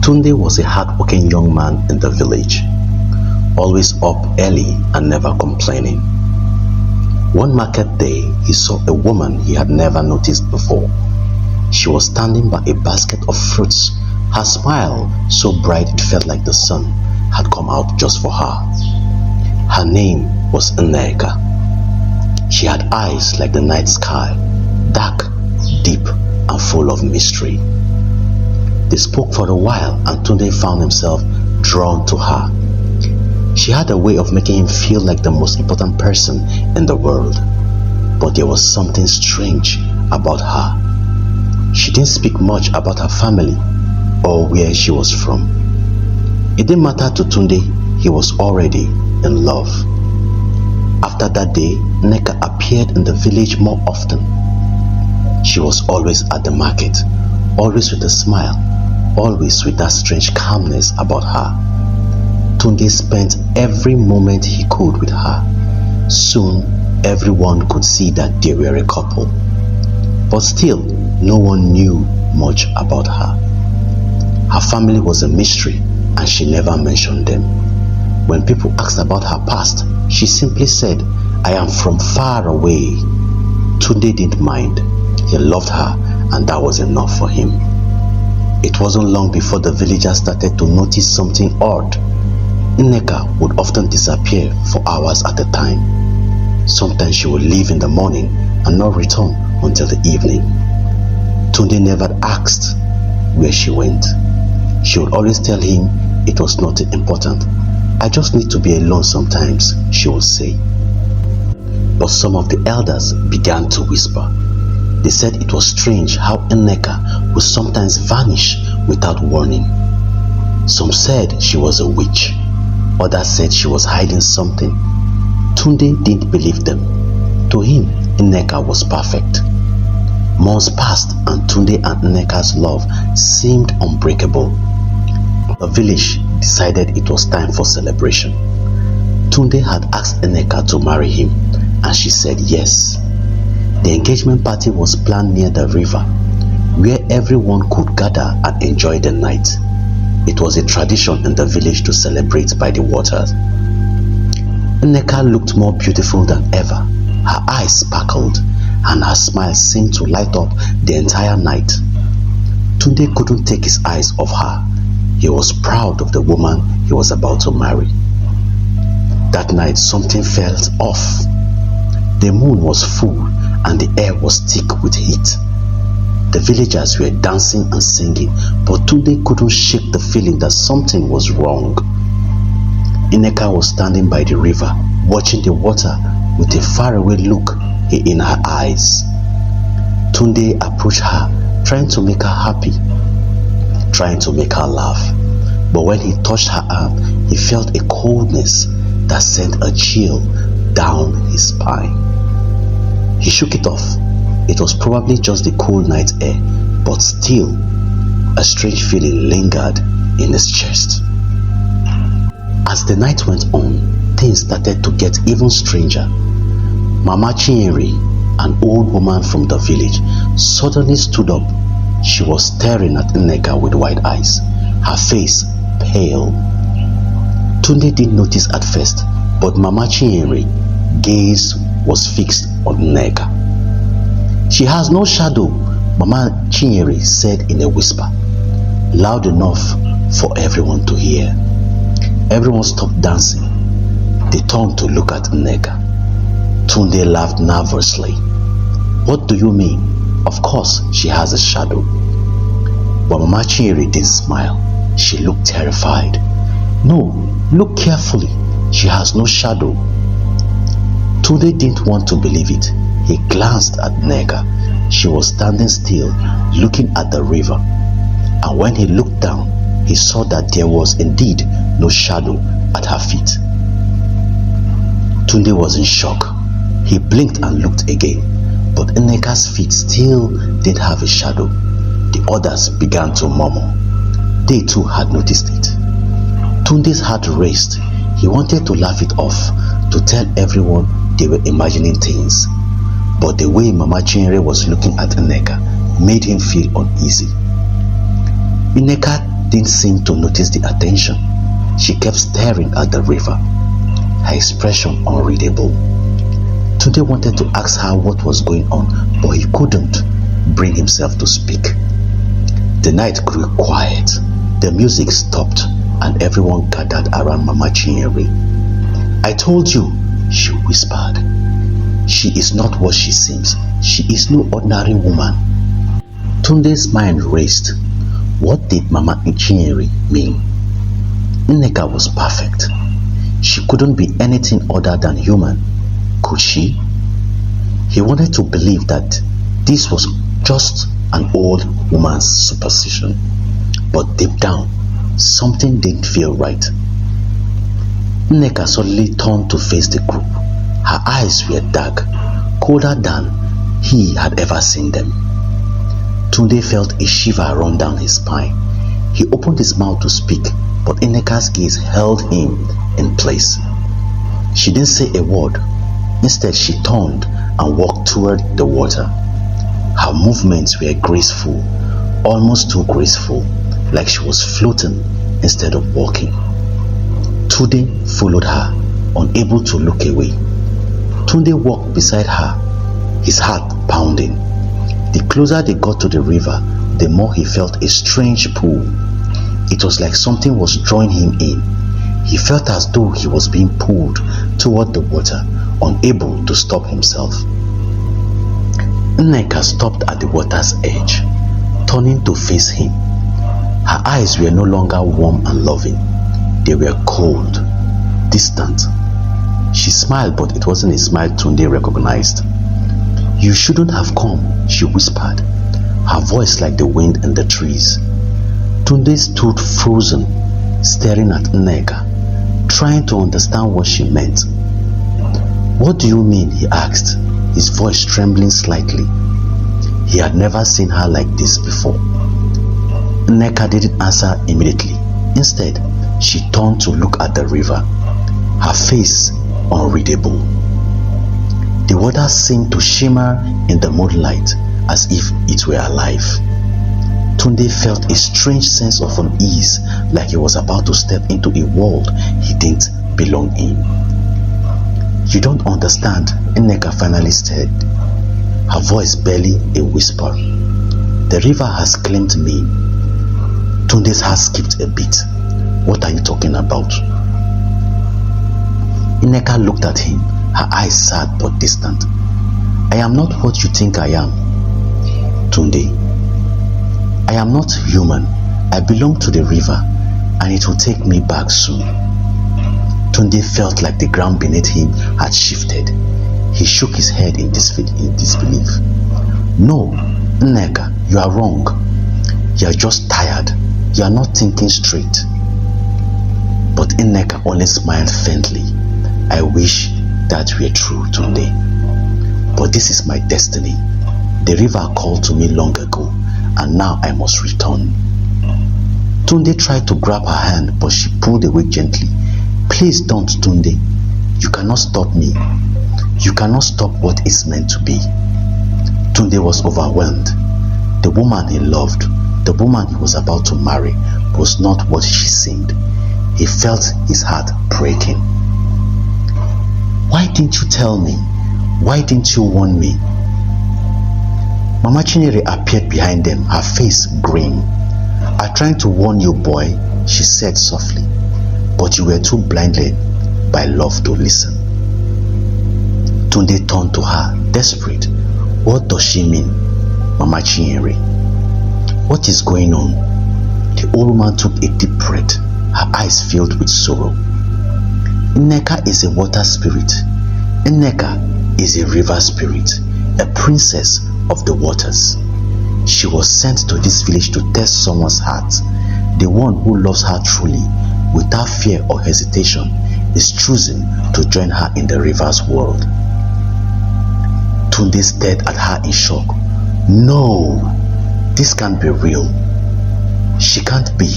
Tunde was a hardworking young man in the village, always up early and never complaining. One market day, he saw a woman he had never noticed before. She was standing by a basket of fruits, her smile so bright it felt like the sun had come out just for her. Her name was Nneka. She had eyes like the night sky, dark, deep, and full of mystery. They spoke for a while and Tunde found himself drawn to her. She had a way of making him feel like the most important person in the world. But there was something strange about her. She didn't speak much about her family or where she was from. It didn't matter to Tunde, he was already in love. After that day, Nneka appeared in the village more often. She was always at the market, always with a smile, always with that strange calmness about her. Tunde spent every moment he could with her. Soon, everyone could see that they were a couple. But still, no one knew much about her. Her family was a mystery and she never mentioned them. When people asked about her past, she simply said, "I am from far away." Tunde didn't mind. He loved her and that was enough for him. It wasn't long before the villagers started to notice something odd. Nneka would often disappear for hours at a time. Sometimes she would leave in the morning and not return until the evening. Tunde never asked where she went. She would always tell him it was not important. "I just need to be alone sometimes," she would say. But some of the elders began to whisper. They said it was strange how Nneka would sometimes vanish without warning. Some said she was a witch. Others said she was hiding something. Tunde didn't believe them. To him, Nneka was perfect. Months passed and Tunde and Nneka's love seemed unbreakable. The village decided it was time for celebration. Tunde had asked Nneka to marry him and she said yes. The engagement party was planned near the river, where everyone could gather and enjoy the night. It was a tradition in the village to celebrate by the waters. Nneka looked more beautiful than ever. Her eyes sparkled and her smile seemed to light up the entire night. Tunde couldn't take his eyes off her. He was proud of the woman he was about to marry. That night something felt off. The moon was full and the air was thick with heat. The villagers were dancing and singing, but Tunde couldn't shake the feeling that something was wrong. Nneka was standing by the river, watching the water with a faraway look in her eyes. Tunde approached her, trying to make her happy, trying to make her laugh. But when he touched her arm, he felt a coldness that sent a chill down his spine. He shook it off. It was probably just the cold night air, but still, a strange feeling lingered in his chest. As the night went on, things started to get even stranger. Mama Chinyere, an old woman from the village, suddenly stood up. She was staring at Nneka with wide eyes, her face pale. Tunde didn't notice at first, but Mama Chinyere's gaze was fixed on Nneka. "She has no shadow," Mama Chinyere said in a whisper, loud enough for everyone to hear. Everyone stopped dancing. They turned to look at Nneka. Tunde laughed nervously. "What do you mean? Of course she has a shadow." But Mama Chinyere didn't smile. She looked terrified. "No, look carefully. She has no shadow." Tunde didn't want to believe it. He glanced at Nneka. She was standing still, looking at the river. And when he looked down, he saw that there was indeed no shadow at her feet. Tunde was in shock. He blinked and looked again, but Nneka's feet still didn't have a shadow. The others began to murmur. They too had noticed it. Tunde's heart raced. He wanted to laugh it off, to tell everyone they were imagining things. But the way Mama Chinyere was looking at Nneka made him feel uneasy. Nneka didn't seem to notice the attention. She kept staring at the river, her expression unreadable. Tunde wanted to ask her what was going on, but he couldn't bring himself to speak. The night grew quiet, the music stopped, and everyone gathered around Mama Chinyere. "I told you," she whispered. "She is not what she seems. She is no ordinary woman." Tunde's mind raced. What did Mama Chinyere mean? Nneka was perfect. She couldn't be anything other than human, could she? He wanted to believe that this was just an old woman's superstition, but deep down, something didn't feel right. Nneka suddenly turned to face the group. Her eyes were dark, colder than he had ever seen them. Tunde felt a shiver run down his spine. He opened his mouth to speak, but Nneka's gaze held him in place. She didn't say a word. Instead, she turned and walked toward the water. Her movements were graceful, almost too graceful, like she was floating instead of walking. Tunde followed her, unable to look away. Tunde walked beside her, his heart pounding. The closer they got to the river, the more he felt a strange pull. It was like something was drawing him in. He felt as though he was being pulled toward the water, unable to stop himself. Nneka stopped at the water's edge, turning to face him. Her eyes were no longer warm and loving. They were cold, distant. She smiled, but it wasn't a smile Tunde recognized. "You shouldn't have come," she whispered, her voice like the wind in the trees. Tunde stood frozen, staring at Nneka, trying to understand what she meant. "What do you mean?" he asked, his voice trembling slightly. He had never seen her like this before. Nneka didn't answer immediately. Instead, she turned to look at the river, her face unreadable. The water seemed to shimmer in the moonlight as if it were alive. Tunde felt a strange sense of unease, like he was about to step into a world he didn't belong in. "You don't understand," Nneka finally said, her voice barely a whisper. "The river has claimed me." Tunde's heart skipped a beat. "What are you talking about?" Nneka looked at him, her eyes sad but distant. "I am not what you think I am, Tunde. I am not human. I belong to the river, and it will take me back soon." Tunde felt like the ground beneath him had shifted. He shook his head in disbelief. "No, Nneka, you are wrong. You are just tired. You are not thinking straight." But Nneka only smiled faintly. "I wish that were true, Tunde. But this is my destiny. The river called to me long ago, and now I must return." Tunde tried to grab her hand, but she pulled away gently. "Please don't, Tunde. You cannot stop me. You cannot stop what is meant to be." Tunde was overwhelmed. The woman he loved, the woman he was about to marry, was not what she seemed. He felt his heart breaking. "Why didn't you tell me? Why didn't you warn me?" Mama Chinyere appeared behind them, her face grim. "I tried to warn you, boy," she said softly, "but you were too blinded by love to listen." Tunde turned to her, desperate. What does she mean, Mama Chinyere? What is going on? The old woman took a deep breath, her eyes filled with sorrow. Nneka is a water spirit. Nneka is a river spirit, a princess of the waters. She was sent to this village to test someone's heart. The one who loves her truly, without fear or hesitation, is choosing to join her in the river's world. Tunde stared at her in shock. "No, this can't be real. She can't be."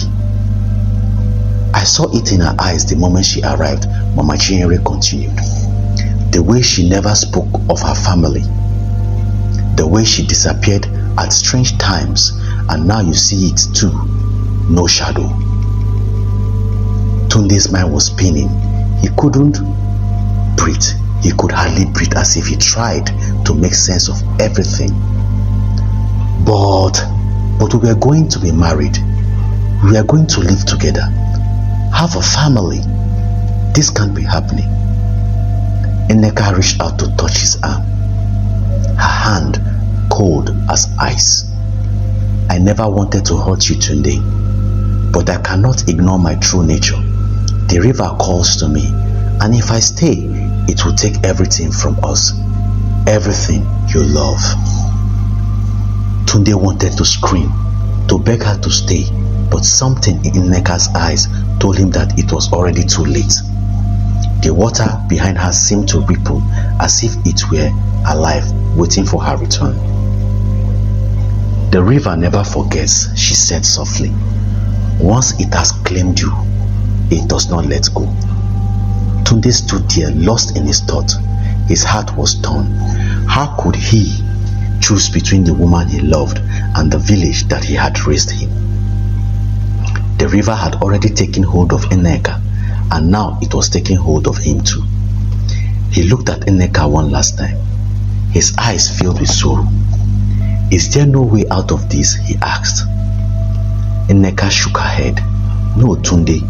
"I saw it in her eyes the moment she arrived," Mama Chinyere continued. "The way she never spoke of her family, the way she disappeared at strange times, and now you see it too. no shadow. Tunde's mind was spinning. He couldn't breathe. He could hardly breathe, as if he tried to make sense of everything. But we were going to be married. We are going to live together, have a family. This can't be happening. Nneka reached out to touch his arm, her hand cold as ice. I never wanted to hurt you, Tunde, but I cannot ignore my true nature. The river calls to me, and if I stay, it will take everything from us, everything you love. Tunde wanted to scream, to beg her to stay, but something in Nneka's eyes told him that it was already too late. The water behind her seemed to ripple as if it were alive, waiting for her return. The river never forgets, she said softly. Once it has claimed you, it does not let go. Tunde stood there, lost in his thought. His heart was torn. How could he choose between the woman he loved and the village that he had raised him? The river had already taken hold of Nneka, and now it was taking hold of him too. He looked at Nneka one last time, his eyes filled with sorrow. Is there no way out of this? He asked. Nneka shook her head. No, Tunde.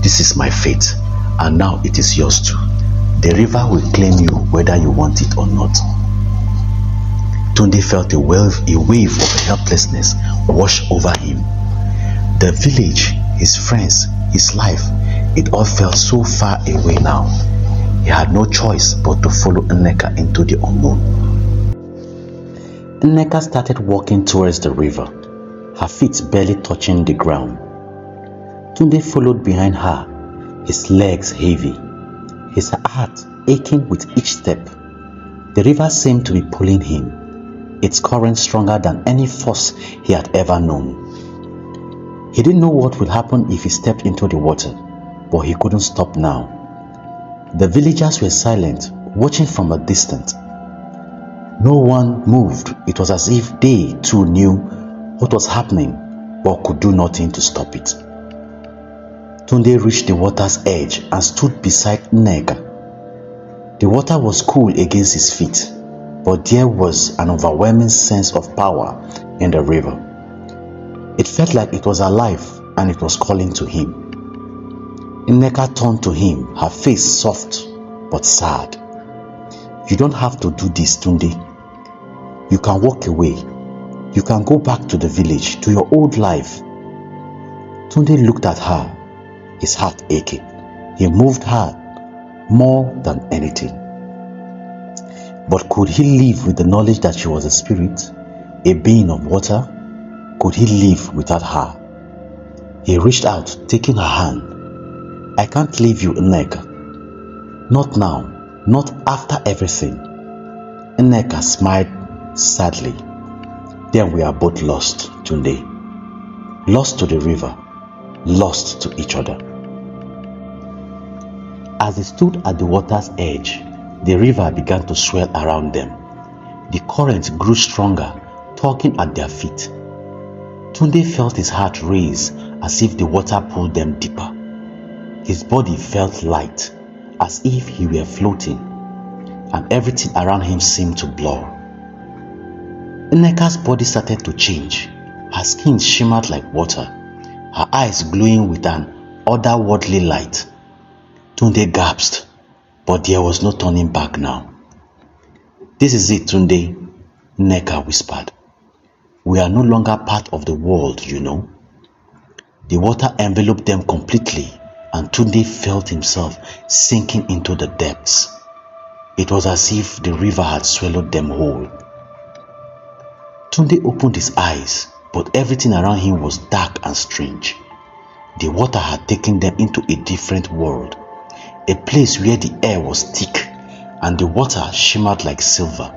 This is my fate, and now it is yours too. The river will claim you whether you want it or not. Tunde felt a wave of helplessness wash over him. The village, his friends, his life, it all felt so far away now. He had no choice but to follow Nneka into the unknown. Nneka started walking towards the river, her feet barely touching the ground. Tunde followed behind her, his legs heavy, his heart aching with each step. The river seemed to be pulling him, its current stronger than any force he had ever known. He didn't know what would happen if he stepped into the water, but he couldn't stop now. The villagers were silent, watching from a distance. No one moved. It was as if they too knew what was happening, but could do nothing to stop it. Tunde reached the water's edge and stood beside Nneka. The water was cool against his feet, but there was an overwhelming sense of power in the river. It felt like it was alive and it was calling to him. Nneka turned to him, her face soft but sad. You don't have to do this, Tunde. You can walk away. You can go back to the village, to your old life. Tunde looked at her, his heart aching. He moved her more than anything. But could he live with the knowledge that she was a spirit, a being of water? Could he live without her? He reached out, taking her hand. I can't leave you, Nneka. Not now, not after everything. Nneka smiled sadly. Then we are both lost, Tunde. Lost to the river, lost to each other. As they stood at the water's edge, the river began to swell around them. The current grew stronger, tugging at their feet. Tunde felt his heart race as if the water pulled them deeper. His body felt light, as if he were floating, and everything around him seemed to blur. Nneka's body started to change. Her skin shimmered like water, her eyes glowing with an otherworldly light. Tunde gasped, but there was no turning back now. This is it, Tunde, Nneka whispered. We are no longer part of the world, you know. The water enveloped them completely, and Tunde felt himself sinking into the depths. It was as if the river had swallowed them whole. Tunde opened his eyes, but everything around him was dark and strange. The water had taken them into a different world, a place where the air was thick and the water shimmered like silver.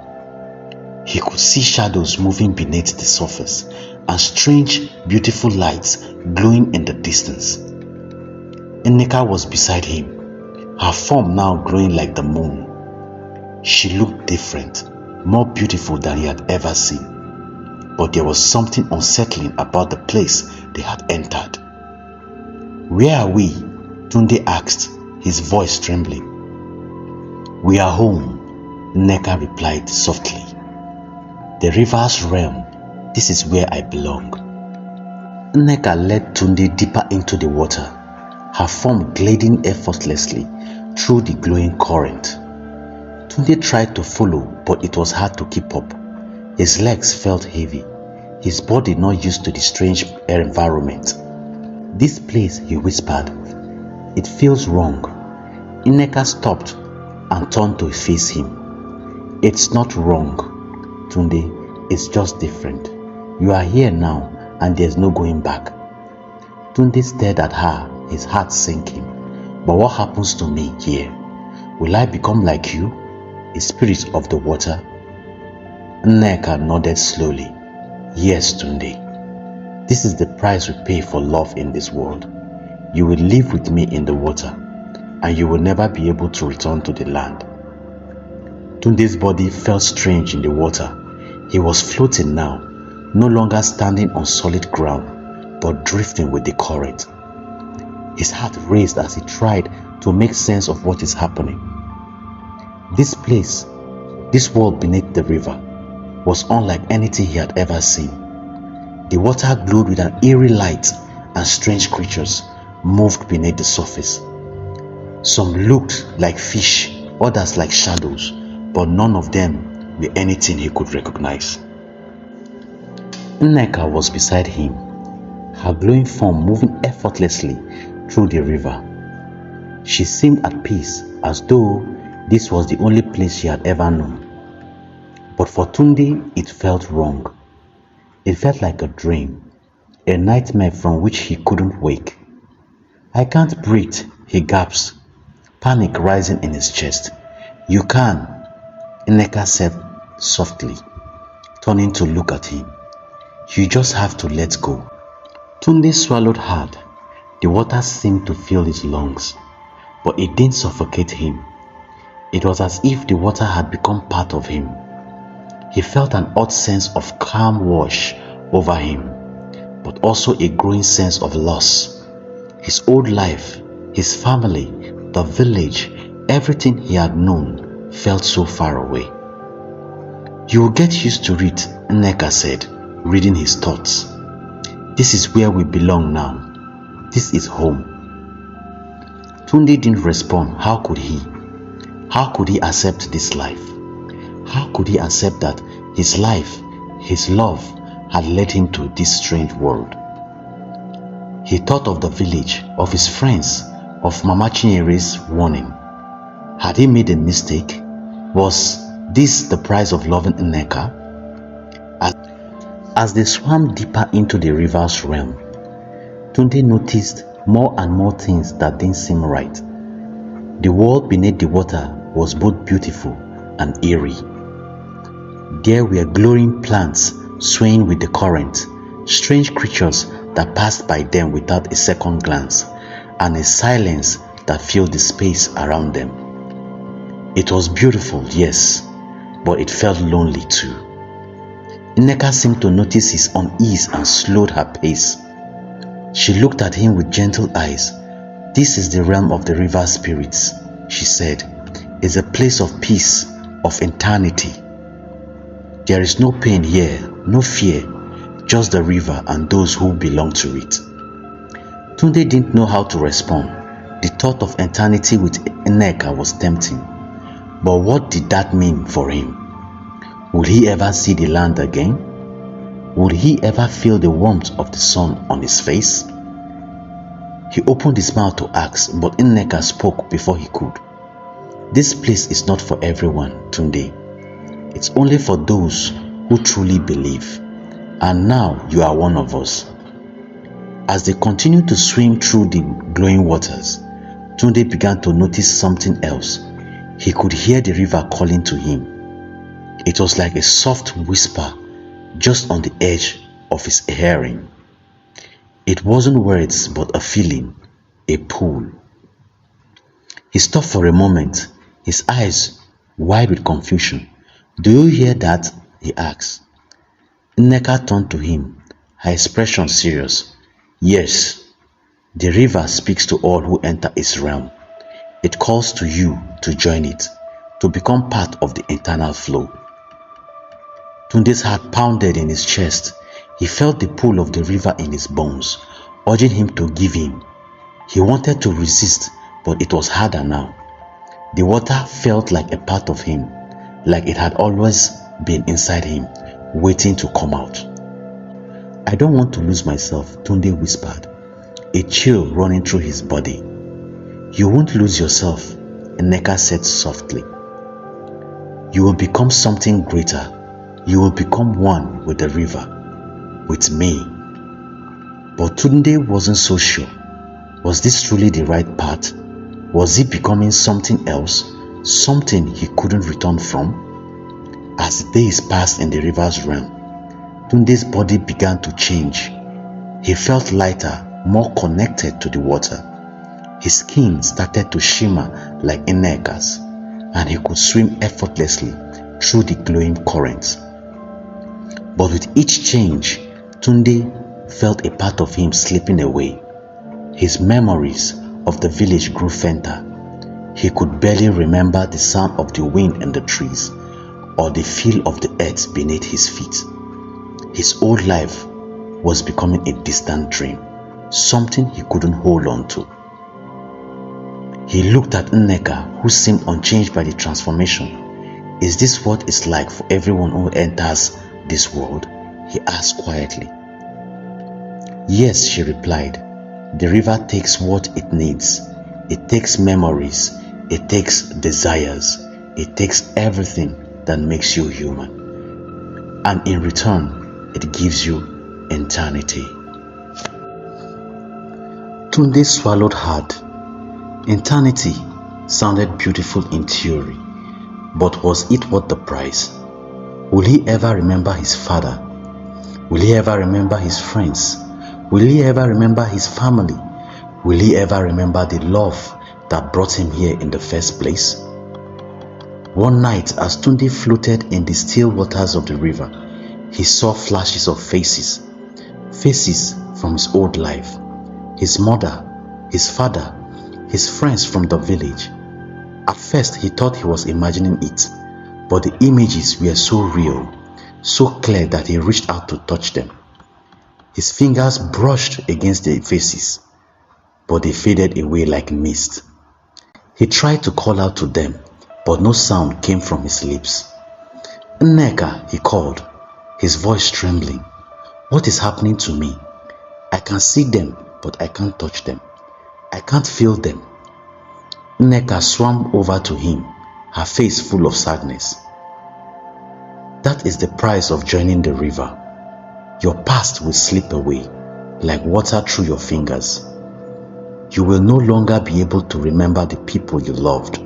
He could see shadows moving beneath the surface and strange, beautiful lights glowing in the distance. Nneka was beside him, her form now glowing like the moon. She looked different, more beautiful than he had ever seen. but there was something unsettling about the place they had entered. "Where are we?" Tunde asked, his voice trembling. "We are home," Nneka replied softly. "The river's realm. This is where I belong." Nneka led Tunde deeper into the water, her form gliding effortlessly through the glowing current. Tunde tried to follow, but it was hard to keep up. His legs felt heavy, his body not used to the strange environment. "This place," he whispered, "it feels wrong." Nneka stopped and turned to face him. "It's not wrong, Tunde, it's just different. You are here now and there's no going back." Tunde stared at her, his heart sinking. "But what happens to me here? Will I become like you, a spirit of the water?" Nneka nodded slowly. "Yes, Tunde. This is the price we pay for love in this world. You will live with me in the water, and you will never be able to return to the land." Tunde's body felt strange in the water. He was floating now, no longer standing on solid ground, but drifting with the current. His heart raced as he tried to make sense of what is happening. This place, this world beneath the river, was unlike anything he had ever seen. The water glowed with an eerie light, and strange creatures moved beneath the surface. Some looked like fish, others like shadows, but none of them were anything he could recognize. Nneka was beside him, her glowing form moving effortlessly through the river. She seemed at peace, as though this was the only place she had ever known. But for Tunde, it felt wrong. It felt like a dream, a nightmare from which he couldn't wake. "I can't breathe," he gasped, panic rising in his chest. "You can," Nneka said softly, turning to look at him. "You just have to let go." Tunde swallowed hard. The water seemed to fill his lungs, but it didn't suffocate him. It was as if the water had become part of him. He felt an odd sense of calm wash over him, but also a growing sense of loss. His old life, his family, the village, everything he had known felt so far away. "You will get used to it," Nneka said, reading his thoughts. "This is where we belong now. This is home." Tunde didn't respond. How could he? How could he accept this life? How could he accept that his life, his love, had led him to this strange world? He thought of the village, of his friends, of Mama Chinyere's warning. Had he made a mistake? Was this the price of loving Nneka? As they swam deeper into the river's realm, Tunde noticed more and more things that didn't seem right. The world beneath the water was both beautiful and eerie. There were glowing plants swaying with the current, strange creatures that passed by them without a second glance, and a silence that filled the space around them. It was beautiful, yes, but it felt lonely too. Nneka seemed to notice his unease and slowed her pace. She looked at him with gentle eyes. "This is the realm of the river spirits," she said. "It's a place of peace, of eternity. There is no pain here, no fear, just the river and those who belong to it." Tunde didn't know how to respond. The thought of eternity with Nneka was tempting. But what did that mean for him? Would he ever see the land again? Would he ever feel the warmth of the sun on his face? He opened his mouth to ask, but Nneka spoke before he could. "This place is not for everyone, Tunde. It's only for those who truly believe. And now you are one of us." As they continued to swim through the glowing waters, Tunde began to notice something else. He could hear the river calling to him. It was like a soft whisper just on the edge of his hearing. It wasn't words, but a feeling, a pull. He stopped for a moment, his eyes wide with confusion. "Do you hear that?" he asked. Nneka turned to him, her expression serious. Yes, the river speaks to all who enter its realm. It calls to you to join it, to become part of the eternal flow. Tunde's heart pounded in his chest. He felt the pull of the river in his bones, urging him to give in. He wanted to resist, but it was harder now. The water felt like a part of him, like it had always been inside him, waiting to come out. I don't want to lose myself, Tunde whispered, a chill running through his body. You won't lose yourself, Nneka said softly. You will become something greater. You will become one with the river, with me. But Tunde wasn't so sure. Was this truly the right path? Was he becoming something else, something he couldn't return from? As the days passed in the river's realm, Tunde's body began to change. He felt lighter, more connected to the water. His skin started to shimmer like Nneka's, and he could swim effortlessly through the glowing currents. But with each change, Tunde felt a part of him slipping away. His memories of the village grew fainter. He could barely remember the sound of the wind in the trees or the feel of the earth beneath his feet. His old life was becoming a distant dream, something he couldn't hold on to. He looked at Nneka, who seemed unchanged by the transformation. Is this what it's like for everyone who enters this world? He asked quietly. Yes, she replied. The river takes what it needs. It takes memories. It takes desires. It takes everything that makes you human. And in return, it gives you eternity. Tunde swallowed hard. Eternity sounded beautiful in theory, but was it worth the price? Will he ever remember his father? Will he ever remember his friends? Will he ever remember his family? Will he ever remember the love that brought him here in the first place? One night, as Tunde floated in the still waters of the river, he saw flashes of faces from his old life, his mother, his father, his friends from the village. At first, he thought he was imagining it, but the images were so real, so clear that he reached out to touch them. His fingers brushed against the faces, but they faded away like mist. He tried to call out to them, but no sound came from his lips. Nneka, he called, his voice trembling. What is happening to me? I can see them, but I can't touch them. I can't feel them. Nneka swam over to him, her face full of sadness. That is the price of joining the river. Your past will slip away like water through your fingers. You will no longer be able to remember the people you loved,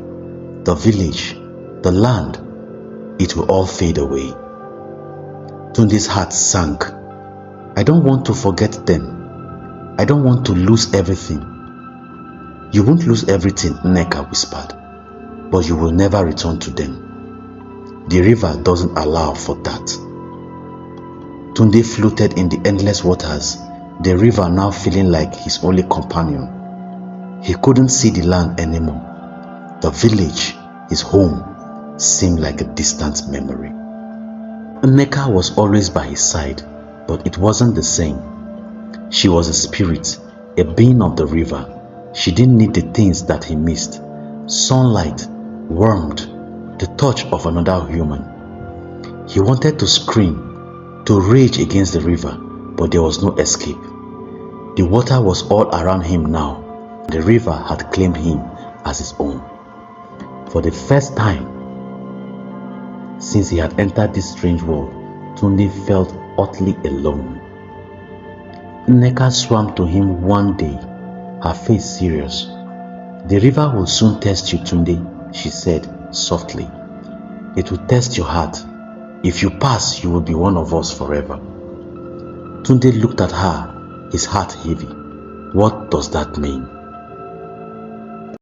the village, the land. It will all fade away. Tunde's heart sank. I don't want to forget them. I don't want to lose everything. You won't lose everything, Nneka whispered, but you will never return to them. The river doesn't allow for that. Tunde floated in the endless waters, the river now feeling like his only companion. He couldn't see the land anymore. The village, his home, seemed like a distant memory. Nneka was always by his side, but it wasn't the same. She was a spirit, a being of the river. She didn't need the things that he missed. Sunlight, warmth, the touch of another human. He wanted to scream, to rage against the river, but there was no escape. The water was all around him now. The river had claimed him as his own. For the first time since he had entered this strange world, Tunde felt utterly alone. Nneka swam to him one day, her face serious. The river will soon test you, Tunde, she said softly. It will test your heart. If you pass, you will be one of us forever. Tunde looked at her, his heart heavy. What does that mean?